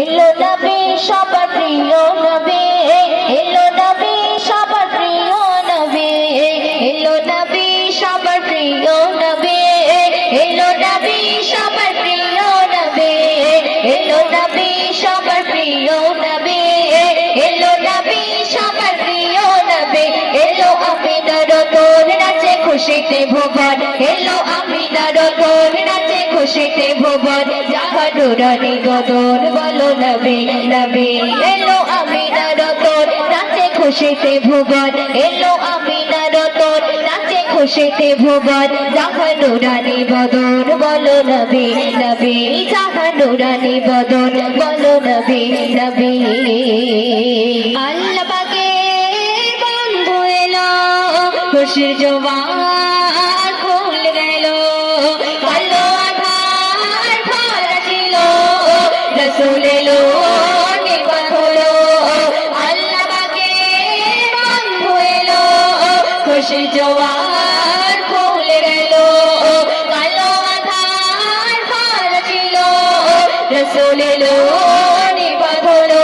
এলো নবী সবার প্রিয় নবী, এলো নবী সবার প্রিয় নবী, এলো নবী সবার প্রিয় নবী, এলো নবী সবার প্রিয় নবী, এলো নবী সবার প্রিয় নবী, এলো নবী সবার প্রিয় নবী, এলো আমিনার তোর নাচে খুশিতে ভুবন, এলো আমিনার তোর নাচে খুশিতে ভুবন, জাহান নুরানি বদন বলো নবী নবী, এলো আমিনার তোর নাচে খুশিতে ভুবন, এলো আমিনার তোর নাচে খুশিতে ভুবন, জাহান নুরানি বদন বলো নবী নবী, জাহান নুরানি বদন বলো নবী নবী। আল্লাহ পাকের বন্ধু এলো, খুশির জোয়ার খুল গেল, কালো আধার ভরা ছিল, রাসূল এলো নিপাত হলো। আল্লাহ পাকের বন্ধু এলো, খুশির জোয়ার খুল গেল, কালো আধার ভরা ছিল, রাসূল এলো নিপাত হলো।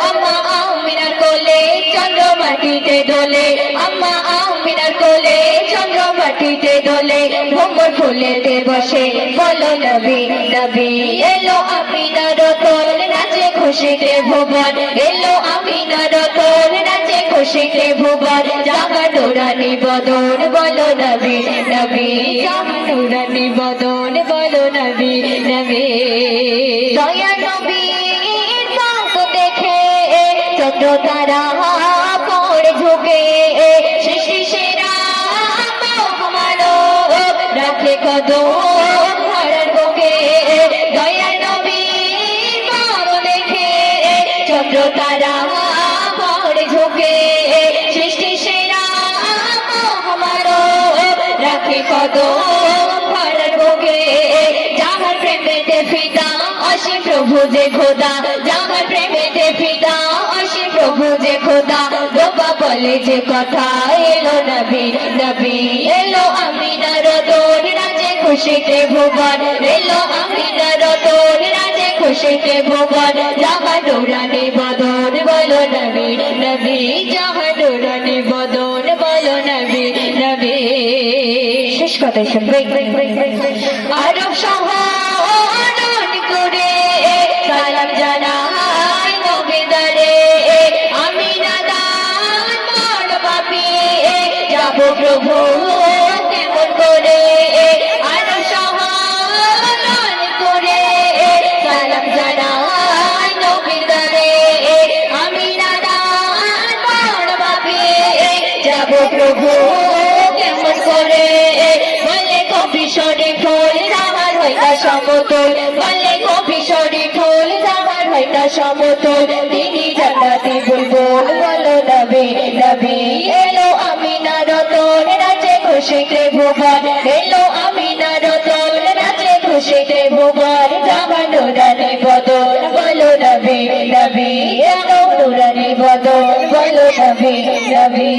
আম্মা আমিনার কোলে চন্দ্র মাটিতে দোলে, আম্মা আমিনার কোলে চন্দ্র মাটিতে দোলে, ভ্রমর ফুলেতে বসে বলো নবী নবী, এলো আমিনার তোর নাচে খুশিতে ভুবন, এলো আমিনার তোর নাচে খুশিতে ভুবন, জাহান নুরানি বদন বলো নবী নবী, জাহান নুরানি বদন বলো নবী নবী। দয়া নবীর চাঁদ দেখে চন্দ্র তারা পড়ে ঝুঁকে, সৃষ্টি সেরা মহামানব রাখে কদম ধরার বুকে, দয়া নবীর চাঁদ দেখে চন্দ্র তারা পড়ে ঝুঁকে, সৃষ্টি সেরা মহামানব রাখে কদম ধরার বুকে, যাহার প্রেমেতে ফিদা অসীম প্রভু যে খোদা, যাহার প্রেমেতে ফিদা অসীম প্রভু যে খোদা, দোবা বলে যে কথা এলো নবী নবী, এলো আমিনার তোর নাচে খুশিতে ভুবন, এলো আমিনার তোর নাচে খুশিতে ভুবন, জাহান নুরানি বদন বলো নবী নবী, জাহান নুরানি বদন বলো নবী নবী। শেষ কথাই শুনবে। আরব শহর করে সালাম জানাই নবী দরে, আমিনা দান মন পাপি যাবো প্রভু কেমন করে, আরব শহর করে সালাম জানাই নবী দরে, আমিনা দান মন পাপি যাবো প্রভু কেমন করে, বলে কবি শরীফ ফুল আমার হইতা সমতল, বলে কবি শরীফ ফুল আমার হইতা সমতল, তিনি জান্নাতি বুলবুল বলো নবী নবী, এলো আমিনার তোর নাচে খুশিতে ভুবন, এলো আমিনার তোর নাচে খুশিতে ভুবন, জাহান নুরানি বদন বলো নবী নবী, এলো নুরানি বদন বলো নবী নবী।